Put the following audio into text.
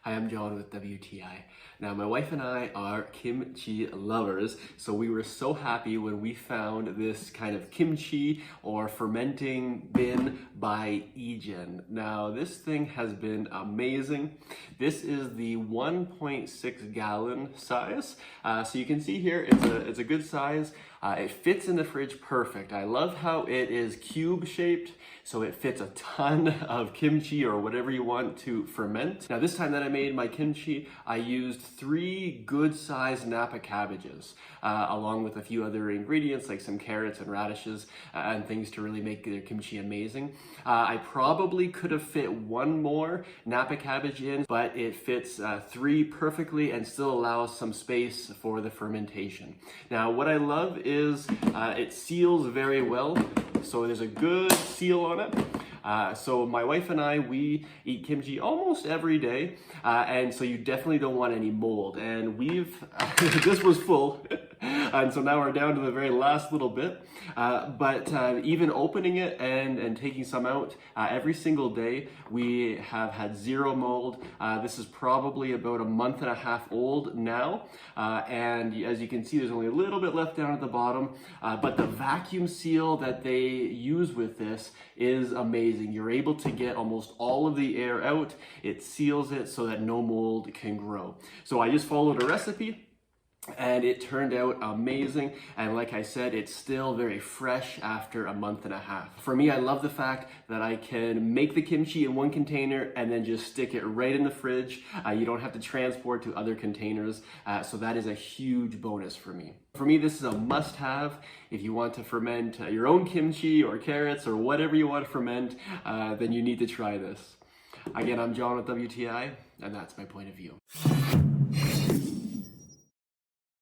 Hi, I'm John with WTI. Now, my wife and I are kimchi lovers, so we were so happy when we found this kind of kimchi or fermenting bin by Egen. Now, this thing has been amazing. This is the 1.6 gallon size. So you can see here, it's a good size. It fits in the fridge perfect. I love how it is cube shaped, so it fits a ton of kimchi or whatever you want to ferment. Now, this time that I made my kimchi, I used 3 good sized Napa cabbages, along with a few other ingredients like some carrots and radishes and things to really make their kimchi amazing. I probably could have fit 1 more Napa cabbage in, but it fits 3 perfectly and still allows some space for the fermentation. Now, what I love is it seals very well, so there's a good seal on it. So my wife and I, we eat kimchi almost every day, and so you definitely don't want any mold. And this was full, and so now we're down to the very last little bit. But even opening it and taking some out, every single day, we have had 0 mold. This is probably about a month and a half old now, and as you can see, there's only a little bit left down at the bottom, but the vacuum seal that they use with this is amazing. You're able to get almost all of the air out. It seals it so that no mold can grow. So I just followed a recipe and it turned out amazing. And like I said, it's still very fresh after a month and a half. For me, I love the fact that I can make the kimchi in 1 container and then just stick it right in the fridge. You don't have to transport to other containers. So that is a huge bonus for me. For me, this is a must-have. If you want to ferment your own kimchi or carrots or whatever you want to ferment, then you need to try this. Again, I'm John with WTI, and that's my point of view.